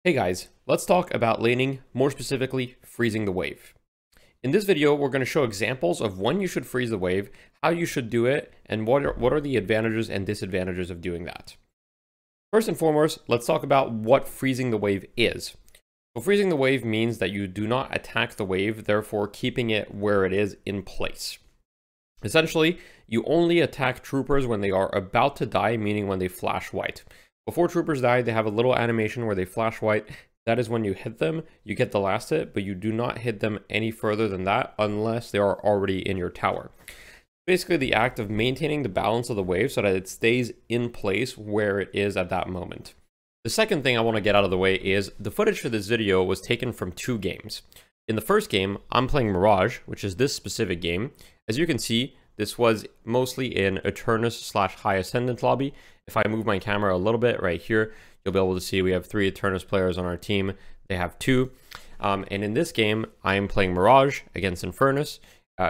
Hey guys, let's talk about laning, more specifically freezing the wave. In this video, we're going to show examples of when you should freeze the wave, how you should do it, and what are the advantages and disadvantages of doing that. First and foremost, let's talk about what freezing the wave is. So freezing the wave means that you do not attack the wave, therefore keeping it where it is in place. Essentially, you only attack troopers when they are about to die, meaning when they flash white. Before troopers die, they have a little animation where they flash white. That is when you hit them, you get the last hit, but you do not hit them any further than that unless they are already in your tower. Basically the act of maintaining the balance of the wave so that it stays in place where it is at that moment. The second thing I want to get out of the way is the footage for this video was taken from two games. In the first game, I'm playing Mirage, which is this specific game. As you can see, this was mostly in Eternus/High Ascendant lobby. If I move my camera a little bit right here, you'll be able to see we have 3 Eternus players on our team. They have 2. And in this game, I am playing Mirage against Infernus,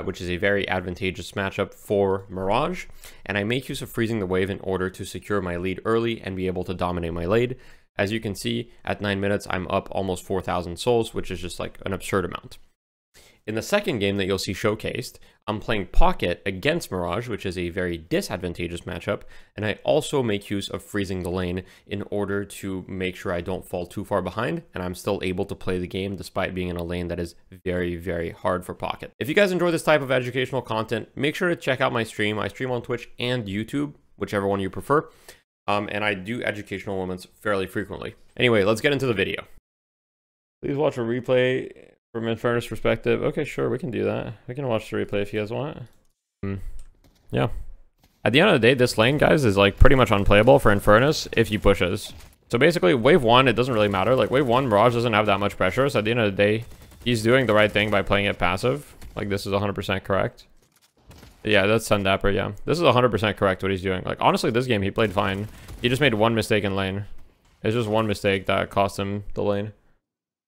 which is a very advantageous matchup for Mirage. And I make use of freezing the wave in order to secure my lead early and be able to dominate my lane. As you can see, at 9 minutes, I'm up almost 4,000 souls, which is just like an absurd amount. In the second game that you'll see showcased, I'm playing Pocket against Mirage, which is a very disadvantageous matchup, and I also make use of freezing the lane in order to make sure I don't fall too far behind, and I'm still able to play the game despite being in a lane that is very, very hard for Pocket. If you guys enjoy this type of educational content, make sure to check out my stream. I stream on Twitch and YouTube, whichever one you prefer, and I do educational moments fairly frequently. Anyway, let's get into the video. Please watch a replay from Infernus perspective. Okay, sure, we can do that. We can watch the replay if you guys want. Yeah. At the end of the day, this lane, guys, is like pretty much unplayable for Infernus if he pushes. So basically, wave 1, it doesn't really matter. Like wave 1, Mirage doesn't have that much pressure. So at the end of the day, he's doing the right thing by playing it passive. Like this is 100% correct. Yeah, that's Sundapper, yeah. This is 100% correct what he's doing. Like honestly, this game, he played fine. He just made one mistake in lane. It's just one mistake that cost him the lane.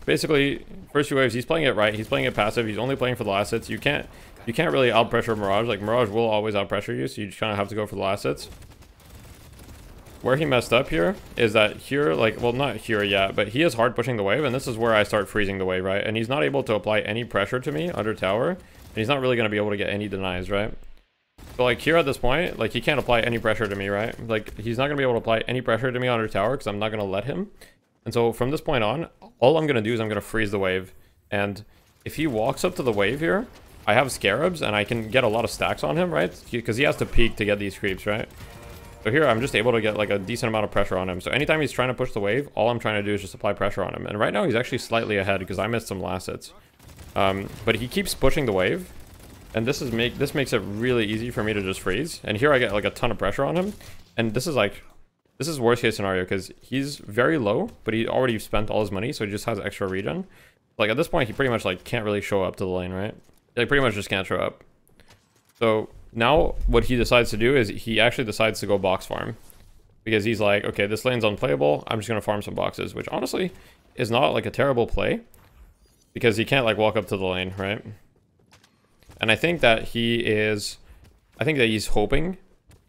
Basically, first 2 waves, he's playing it right. He's playing it passive. He's only playing for the last hits. You can't really out pressure Mirage. Like Mirage will always out pressure you, so you just kind of have to go for the last hits. Where he messed up here is that here, like, well, not here yet, but he is hard pushing the wave, and this is where I start freezing the wave, right? And he's not able to apply any pressure to me under tower, and he's not really going to be able to get any denies, right? So like here at this point, like he can't apply any pressure to me, right? Like he's not going to be able to apply any pressure to me under tower because I'm not going to let him. And so from this point on, all I'm going to do is I'm going to freeze the wave. And if he walks up to the wave here, I have Scarabs and I can get a lot of stacks on him, right? Because he has to peek to get these creeps, right? So here I'm just able to get like a decent amount of pressure on him. So anytime he's trying to push the wave, all I'm trying to do is just apply pressure on him. And right now he's actually slightly ahead because I missed some last hits. But he keeps pushing the wave. And this makes it really easy for me to just freeze. And here I get like a ton of pressure on him. And this is worst case scenario because he's very low, but he already spent all his money, so he just has extra regen. Like at this point, he pretty much like can't really show up to the lane, right? Like pretty much just can't show up. So now what he decides to do is he actually decides to go box farm because he's like, okay, this lane's unplayable. I'm just gonna farm some boxes, which honestly is not like a terrible play because he can't like walk up to the lane, right? And I think that he's hoping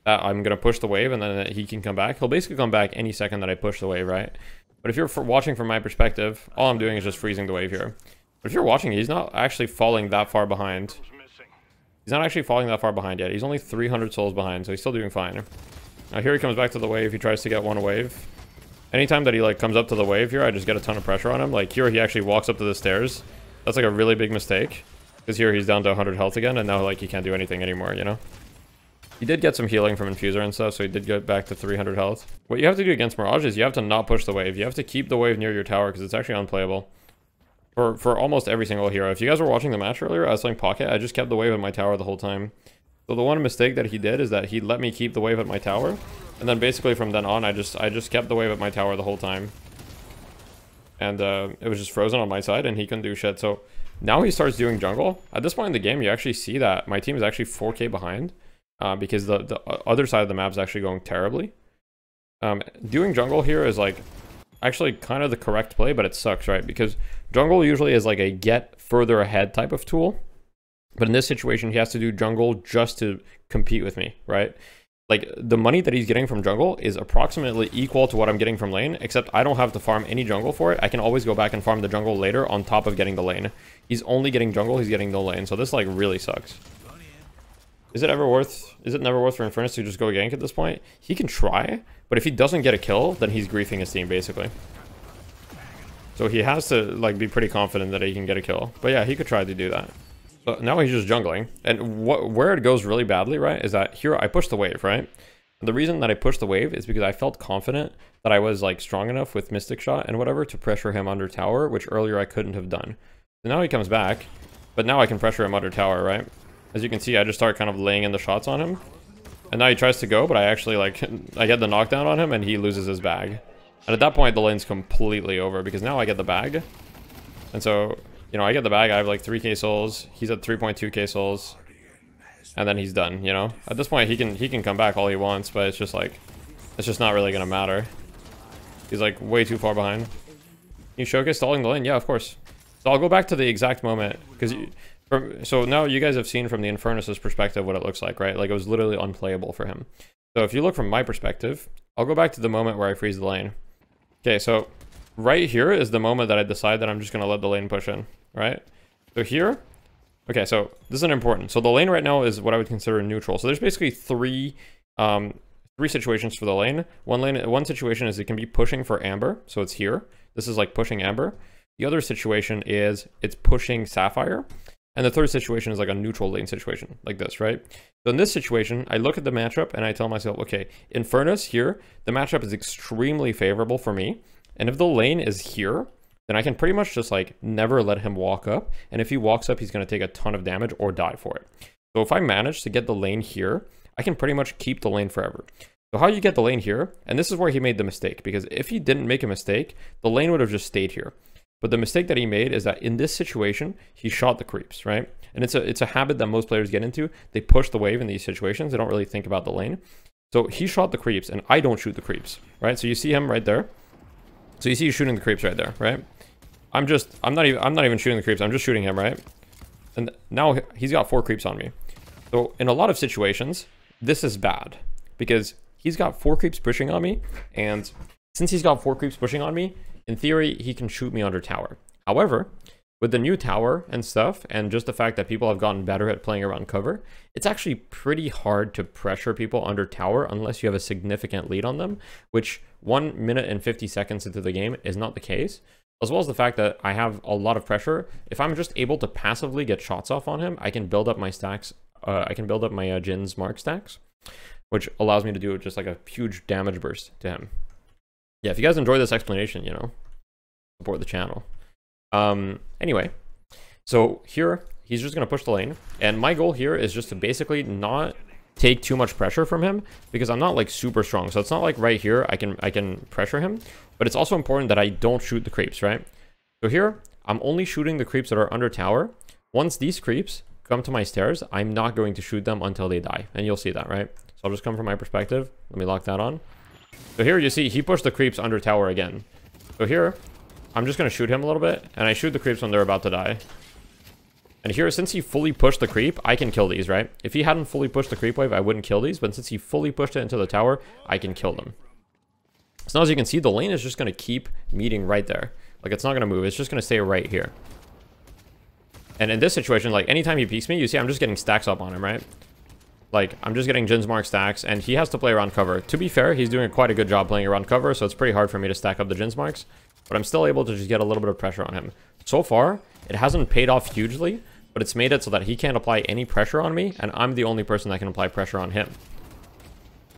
that I'm going to push the wave and then he can come back. He'll basically come back any second that I push the wave, right? But if you're watching from my perspective, all I'm doing is just freezing the wave here. But if you're watching, he's not actually falling that far behind. He's not actually falling that far behind yet. He's only 300 souls behind, so he's still doing fine. Now here he comes back to the wave. He tries to get one wave. Anytime that he like comes up to the wave here, I just get a ton of pressure on him. Like here he actually walks up to the stairs. That's like a really big mistake. Because here he's down to 100 health again, and now like he can't do anything anymore, you know? He did get some healing from Infuser and stuff, so he did get back to 300 health. What you have to do against Mirage is you have to not push the wave. You have to keep the wave near your tower because it's actually unplayable. For almost every single hero. If you guys were watching the match earlier, I was playing Pocket. I just kept the wave at my tower the whole time. So the one mistake that he did is that he let me keep the wave at my tower. And then basically from then on, I just kept the wave at my tower the whole time. And it was just frozen on my side and he couldn't do shit. So now he starts doing jungle. At this point in the game, you actually see that my team is actually 4K behind. Because the other side of the map is actually going terribly. Doing jungle here is like actually kind of the correct play, but it sucks, right? Because jungle usually is like a get further ahead type of tool. But in this situation, he has to do jungle just to compete with me, right? like the money that he's getting from jungle is approximately equal to what I'm getting from lane, except I don't have to farm any jungle for it. I can always go back and farm the jungle later on top of getting the lane. He's only getting jungle, he's getting no lane. So this like really sucks. Is it never worth for Infernus to just go gank at this point? He can try, but if he doesn't get a kill, then he's griefing his team basically. So he has to like be pretty confident that he can get a kill. But yeah, he could try to do that. So now he's just jungling. And where it goes really badly, right, is that here I pushed the wave, right? And the reason that I pushed the wave is because I felt confident that I was like strong enough with Mystic Shot and whatever to pressure him under tower, which earlier I couldn't have done. So now he comes back, but now I can pressure him under tower, right? As you can see, I just start kind of laying in the shots on him. And now he tries to go, but I actually like, I get the knockdown on him and he loses his bag. And at that point, the lane's completely over because now I get the bag. And so, you know, I get the bag, I have like 3k souls, he's at 3.2k souls, and then he's done, you know? At this point, he can come back all he wants, but it's just like, it's just not really gonna matter. He's like way too far behind. You showcase stalling the lane? Yeah, of course. So I'll go back to the exact moment, because so now you guys have seen from the Infernus's perspective what it looks like, right? Like it was literally unplayable for him. So if you look from my perspective, I'll go back to the moment where I freeze the lane. Okay, so right here is the moment that I decide that I'm just gonna let the lane push in, right? So here, okay, so this is an important. So the lane right now is what I would consider neutral. So there's basically three situations for the lane. One situation is it can be pushing for Amber, so it's here. This is like pushing Amber. The other situation is it's pushing Sapphire. And the third situation is like a neutral lane situation, like this, right? So in this situation, I look at the matchup and I tell myself, okay, Infernus here, the matchup is extremely favorable for me. And if the lane is here, then I can pretty much just like never let him walk up. And if he walks up, he's going to take a ton of damage or die for it. So if I manage to get the lane here, I can pretty much keep the lane forever. So how you get the lane here, and this is where he made the mistake, because if he didn't make a mistake, the lane would have just stayed here. But the mistake that he made is that in this situation, he shot the creeps, right? And it's a habit that most players get into. They push the wave in these situations. They don't really think about the lane. So he shot the creeps, and I don't shoot the creeps, right? So you see him right there. So you see he's shooting the creeps right there, right? I'm not even shooting the creeps. I'm just shooting him, right? And now he's got 4 creeps on me. So in a lot of situations, this is bad because he's got 4 creeps pushing on me, and since he's got 4 creeps pushing on me, in theory, he can shoot me under tower. However, with the new tower and stuff, and just the fact that people have gotten better at playing around cover, it's actually pretty hard to pressure people under tower unless you have a significant lead on them, which 1 minute and 50 seconds into the game is not the case. As well as the fact that I have a lot of pressure. If I'm just able to passively get shots off on him, I can build up my stacks. I can build up my Jin's Mark stacks, which allows me to do just like a huge damage burst to him. Yeah, if you guys enjoy this explanation, you know, support the channel. Anyway, so here he's just going to push the lane, and my goal here is just to basically not take too much pressure from him because I'm not like super strong. So it's not like right here I can pressure him, but it's also important that I don't shoot the creeps, right? So here I'm only shooting the creeps that are under tower. Once these creeps come to my stairs, I'm not going to shoot them until they die, and you'll see that, right? So I'll just come from my perspective. Let me lock that on. So here you see he pushed the creeps under tower again. So here I'm just going to shoot him a little bit, and I shoot the creeps when they're about to die. And here, since he fully pushed the creep, I can kill these, right? If he hadn't fully pushed the creep wave, I wouldn't kill these, but since he fully pushed it into the tower, I can kill them. So now as you can see, the lane is just going to keep meeting right there. Like, it's not going to move. It's just going to stay right here. And in this situation, like, anytime he peeks me, you see I'm just getting stacks up on him, right? Like, I'm just getting Jin's Mark stacks, and he has to play around cover. To be fair, he's doing quite a good job playing around cover, so it's pretty hard for me to stack up the Jin's Marks. But I'm still able to just get a little bit of pressure on him. So far, it hasn't paid off hugely, but it's made it so that he can't apply any pressure on me, and I'm the only person that can apply pressure on him.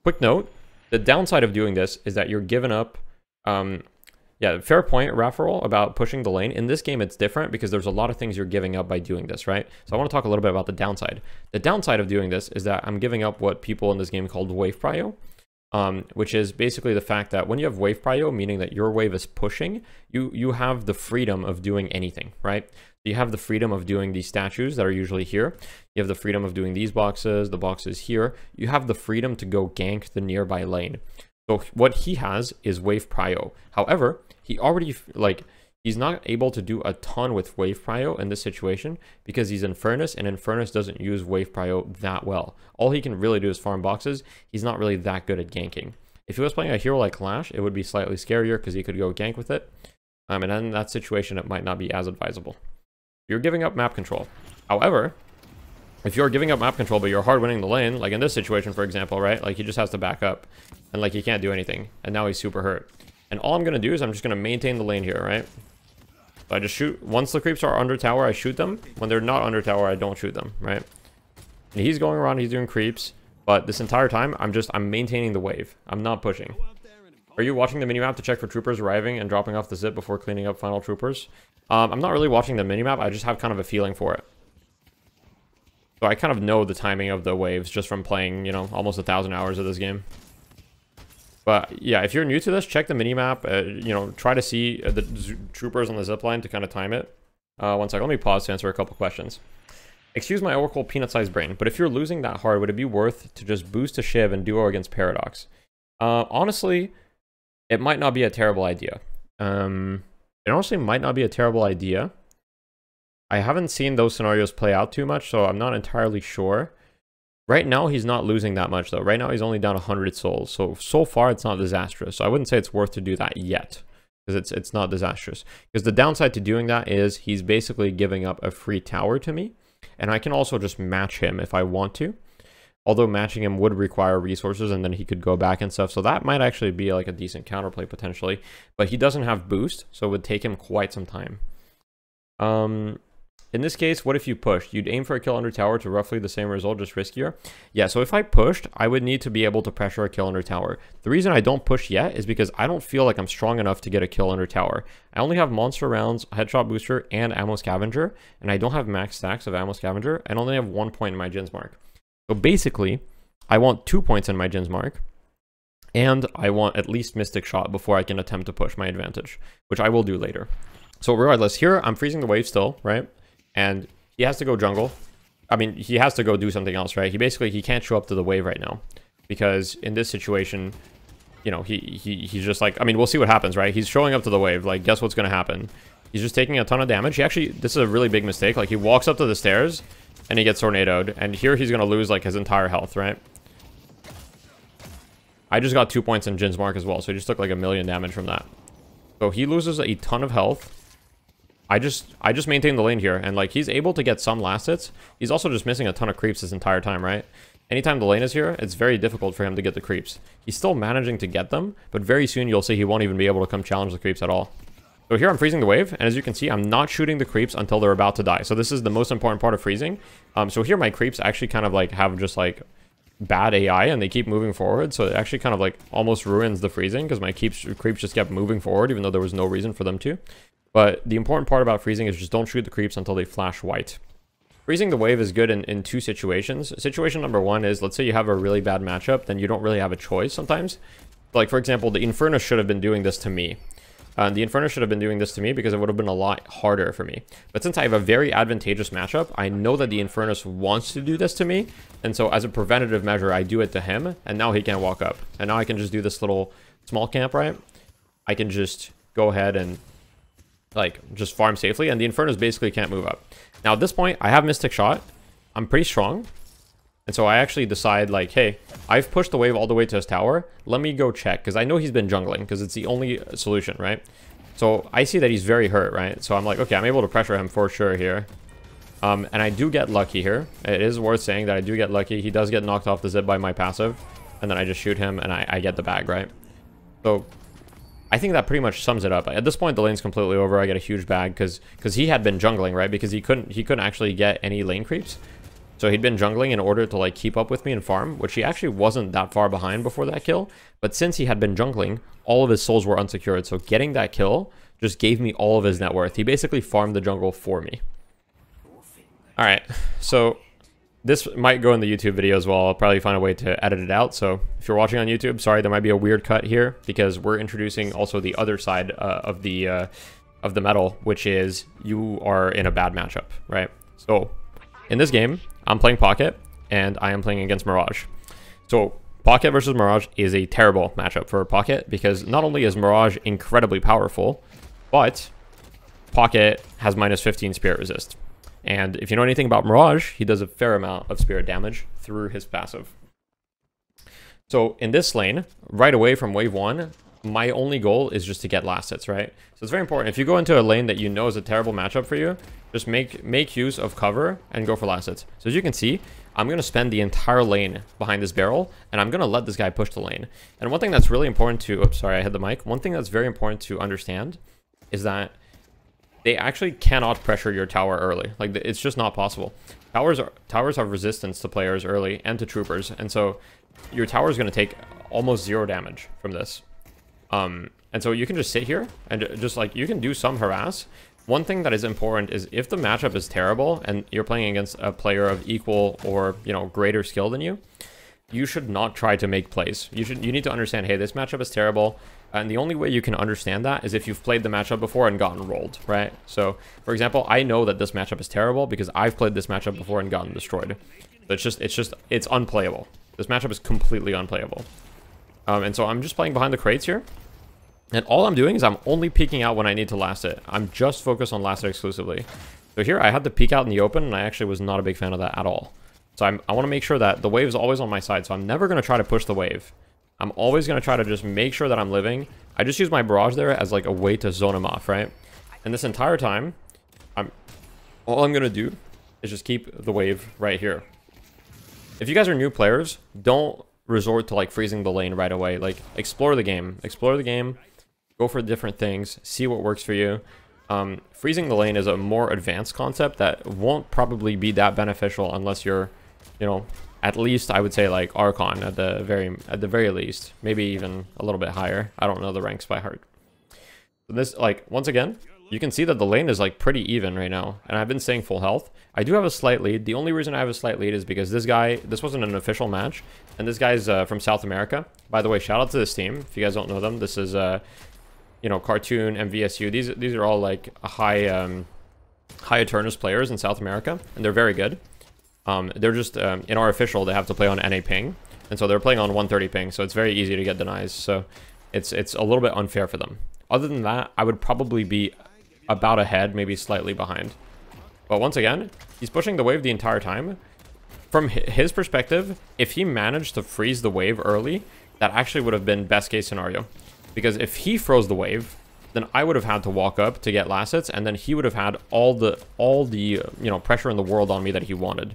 Quick note, the downside of doing this is that you're giving up... yeah, fair point, Rafferol, about pushing the lane. In this game, it's different because there's a lot of things you're giving up by doing this, right? So I want to talk a little bit about the downside. The downside of doing this is that I'm giving up what people in this game called wave prio, which is basically the fact that when you have wave prio, meaning that your wave is pushing, you have the freedom of doing anything, right? You have the freedom of doing these statues that are usually here. You have the freedom of doing these boxes, the boxes here. You have the freedom to go gank the nearby lane. So what he has is wave prio. However, he already, like, he's not able to do a ton with wave prio in this situation because he's Infernus, and Infernus doesn't use wave prio that well. All he can really do is farm boxes. He's not really that good at ganking. If he was playing a hero like Clash, it would be slightly scarier because he could go gank with it. And in that situation, it might not be as advisable. You're giving up map control. However, if you're giving up map control, but you're hard winning the lane, like in this situation, for example, right? Like he just has to back up and like he can't do anything. And now he's super hurt. And all I'm going to do is I'm just going to maintain the lane here, right? So I just shoot. Once the creeps are under tower, I shoot them. When they're not under tower, I don't shoot them, right? And he's going around, he's doing creeps. But this entire time, I'm maintaining the wave. I'm not pushing. Are you watching the minimap to check for troopers arriving and dropping off the zip before cleaning up final troopers? I'm not really watching the minimap. I just have kind of a feeling for it. So I kind of know the timing of the waves just from playing, you know, almost 1,000 hours of this game. But yeah, if you're new to this, check the minimap. You know, try to see the troopers on the zipline to kind of time it. One second, let me pause to answer a couple questions. Excuse my Oracle peanut-sized brain, but if you're losing that hard, would it be worth to just boost a Shiv and duo against Paradox? Honestly, it might not be a terrible idea. It honestly might not be a terrible idea. I haven't seen those scenarios play out too much, so I'm not entirely sure. Right now, he's not losing that much, though. Right now, he's only down 100 souls. So far, it's not disastrous. So I wouldn't say it's worth to do that yet, because it's not disastrous. Because the downside to doing that is he's basically giving up a free tower to me. And I can also just match him if I want to. Although matching him would require resources and then he could go back and stuff. So that might actually be like a decent counterplay potentially. But he doesn't have boost, so it would take him quite some time. In this case, what if you pushed? You'd aim for a kill under tower to roughly the same result, just riskier? Yeah, so if I pushed, I would need to be able to pressure a kill under tower. The reason I don't push yet is because I don't feel like I'm strong enough to get a kill under tower. I only have monster rounds, headshot booster, and ammo scavenger, and I don't have max stacks of ammo scavenger, and only have 1 point in my Jhin's mark. So basically, I want 2 points in my Jhin's mark, and I want at least Mystic Shot before I can attempt to push my advantage, which I will do later. So regardless, here I'm freezing the wave still, right? And he has to go jungle. I mean, he has to go do something else, right? He can't show up to the wave right now. Because in this situation, you know, he's just like, I mean, we'll see what happens, right? He's showing up to the wave. Like, guess what's going to happen? He's just taking a ton of damage. He actually, this is a really big mistake. Like, he walks up to the stairs and he gets tornadoed. And here he's going to lose, like, his entire health, right? I just got 2 points in Jhin's mark as well. So he just took, like, 1,000,000 damage from that. So he loses a ton of health. I just maintain the lane here, and like he's able to get some last hits. He's also just missing a ton of creeps this entire time, right? Anytime the lane is here, it's very difficult for him to get the creeps. He's still managing to get them, but very soon you'll see he won't even be able to come challenge the creeps at all. So here I'm freezing the wave, and as you can see, I'm not shooting the creeps until they're about to die. So this is the most important part of freezing. So here my creeps actually kind of like have just like bad AI, and they keep moving forward. So it actually kind of like almost ruins the freezing because my creeps just kept moving forward, even though there was no reason for them to. But the important part about freezing is just don't shoot the creeps until they flash white. Freezing the wave is good in two situations. Situation number one is, let's say you have a really bad matchup, then you don't really have a choice sometimes. Like, for example, the Infernus should have been doing this to me. The Infernus should have been doing this to me because it would have been a lot harder for me. But since I have a very advantageous matchup, I know that the Infernus wants to do this to me. And so as a preventative measure, I do it to him, and now he can't walk up. And now I can just do this little small camp, right? I can just go ahead and like just farm safely, and the Infernus basically can't move up. Now at this point, I have Mystic Shot. I'm pretty strong. And so I actually decide like, hey, I've pushed the wave all the way to his tower. Let me go check, because I know he's been jungling, because it's the only solution, right? So I see that he's very hurt, right? So I'm like, okay, I'm able to pressure him for sure here. And I do get lucky here. It is worth saying that I do get lucky. He does get knocked off the zip by my passive, and then I just shoot him, and I get the bag, right? So I think that pretty much sums it up. At this point, the lane's completely over. I get a huge bag because he had been jungling, right? Because he couldn't actually get any lane creeps. So he'd been jungling in order to like keep up with me and farm, which he actually wasn't that far behind before that kill. But since he had been jungling, all of his souls were unsecured. So getting that kill just gave me all of his net worth. He basically farmed the jungle for me. All right, so this might go in the YouTube video as well. I'll probably find a way to edit it out. So if you're watching on YouTube, sorry, there might be a weird cut here because we're introducing also the other side of the medal, which is you are in a bad matchup, right? So in this game, I'm playing Pocket and I am playing against Mirage. So Pocket versus Mirage is a terrible matchup for Pocket because not only is Mirage incredibly powerful, but Pocket has minus 15 spirit resist. And if you know anything about Mirage, he does a fair amount of spirit damage through his passive. So in this lane, right away from wave 1, my only goal is just to get last hits, right? So it's very important. If you go into a lane that you know is a terrible matchup for you, just make use of cover and go for last hits. So as you can see, I'm going to spend the entire lane behind this barrel, and I'm going to let this guy push the lane. And one thing that's really important to... Oops, sorry, I hit the mic. One thing that's very important to understand is that they actually cannot pressure your tower early. Like, it's just not possible. Towers have resistance to players early and to troopers, and so your tower is going to take almost 0 damage from this. And so you can just sit here and just like, you can do some harass. One thing that is important is if the matchup is terrible and you're playing against a player of equal or, you know, greater skill than you, you should not try to make plays. You need to understand, hey, this matchup is terrible. And the only way you can understand that is if you've played the matchup before and gotten rolled, right? So, for example, I know that this matchup is terrible because I've played this matchup before and gotten destroyed. So it's unplayable. This matchup is completely unplayable. And so I'm just playing behind the crates here. And all I'm doing is I'm only peeking out when I need to last it. I'm just focused on last it exclusively. So here I had to peek out in the open, and I actually was not a big fan of that at all. So I want to make sure that the wave is always on my side. So I'm never going to try to push the wave. I'm always going to try to just make sure that I'm living. I just use my barrage there as like a way to zone him off, right? And this entire time, all I'm going to do is just keep the wave right here. If you guys are new players, don't resort to like freezing the lane right away. Like, explore the game. Explore the game. Go for different things. See what works for you. Freezing the lane is a more advanced concept that won't probably be that beneficial unless you're, you know, at least I would say like Archon at the very least. Maybe even a little bit higher. I don't know the ranks by heart. So this, like, once again, you can see that the lane is like pretty even right now, and I've been staying full health. I do have a slight lead. The only reason I have a slight lead is because this wasn't an official match, and this guy's from South America. By the way, shout out to this team. If you guys don't know them, this is you know, Cartoon, MVSU. These are all like high Eternus players in South America, and they're very good. They're just in our official, they have to play on NA ping, and so they're playing on 130 ping, so it's very easy to get denies. So it's a little bit unfair for them. Other than that, I would probably be about ahead, maybe slightly behind. But once again, he's pushing the wave the entire time. From his perspective, if he managed to freeze the wave early, that actually would have been best case scenario. Because if he froze the wave, then I would have had to walk up to get last hits, and then he would have had all the you know, pressure in the world on me that he wanted.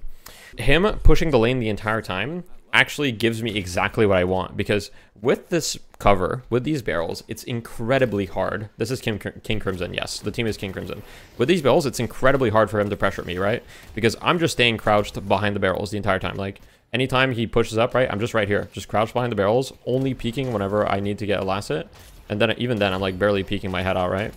Him pushing the lane the entire time actually gives me exactly what I want, because with this cover, with these barrels, it's incredibly hard. This is King Crimson, yes, the team is King Crimson. With these barrels, it's incredibly hard for him to pressure me, right? Because I'm just staying crouched behind the barrels the entire time. Like, anytime he pushes up, right, I'm just right here, just crouched behind the barrels, only peeking whenever I need to get a last hit. And then even then, I'm like barely peeking my head out, right?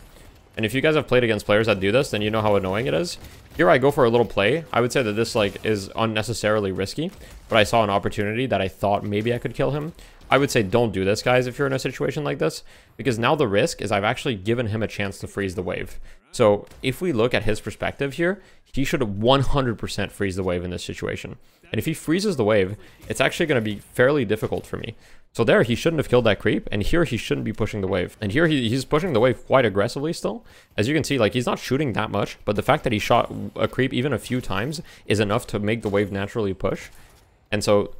And if you guys have played against players that do this, then you know how annoying it is. Here I go for a little play. I would say that this like is unnecessarily risky, but I saw an opportunity that I thought maybe I could kill him. I would say don't do this, guys, if you're in a situation like this, because now the risk is I've actually given him a chance to freeze the wave. So if we look at his perspective here, he should 100% freeze the wave in this situation. And if he freezes the wave, it's actually going to be fairly difficult for me. So there, he shouldn't have killed that creep, and here he shouldn't be pushing the wave. And here he's pushing the wave quite aggressively still. As you can see, like, he's not shooting that much, but the fact that he shot a creep even a few times is enough to make the wave naturally push. And so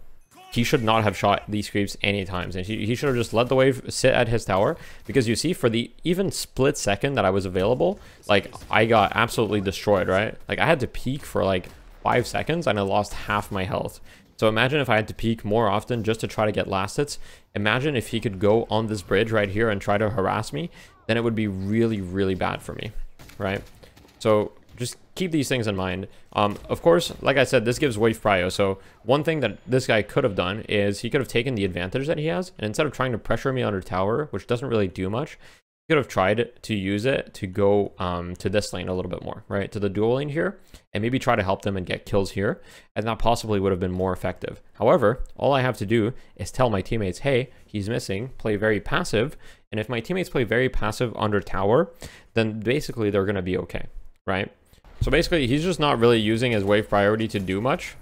he should not have shot these creeps any times, and he should have just let the wave sit at his tower, because you see, for the even split second that I was available, like, I got absolutely destroyed, right? Like, I had to peek for like 5 seconds and I lost half my health. So imagine if I had to peek more often just to try to get last hits. Imagine if he could go on this bridge right here and try to harass me, then it would be really, really bad for me, right? So just keep these things in mind. Of course, like I said, this gives wave prio. So one thing that this guy could have done is he could have taken the advantage that he has, and instead of trying to pressure me under tower, which doesn't really do much, he could have tried to use it to go to this lane a little bit more, right? To the dual lane here, and maybe try to help them and get kills here, and that possibly would have been more effective. However, all I have to do is tell my teammates, hey, he's missing, play very passive, and if my teammates play very passive under tower, then basically they're going to be okay, right? So basically, he's just not really using his wave priority to do much.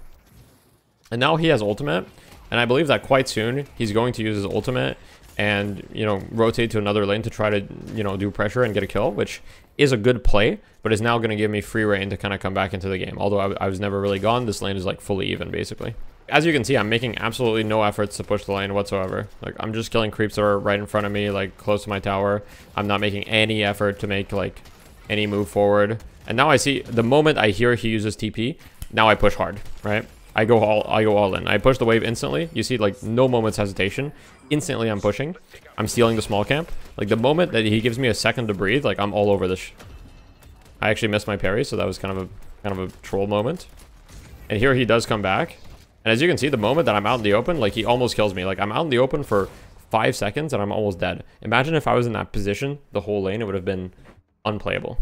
And now he has ultimate, and I believe that quite soon he's going to use his ultimate and, you know, rotate to another lane to try to, you know, do pressure and get a kill, which is a good play, but is now going to give me free reign to kind of come back into the game. Although I was never really gone, this lane is like fully even basically. As you can see, I'm making absolutely no efforts to push the lane whatsoever. Like, I'm just killing creeps that are right in front of me, like close to my tower. I'm not making any effort to make like any move forward. And now I see the moment I hear he uses TP, now I push hard, right? I go all in. I push the wave instantly. You see, like, no moment's hesitation. Instantly, I'm pushing. I'm stealing the small camp. Like, the moment that he gives me a second to breathe, like, I'm all over this. I actually missed my parry, so that was kind of a troll moment. And here he does come back. And as you can see, the moment that I'm out in the open, like, he almost kills me. Like, I'm out in the open for 5 seconds and I'm almost dead. Imagine if I was in that position the whole lane, it would have been unplayable.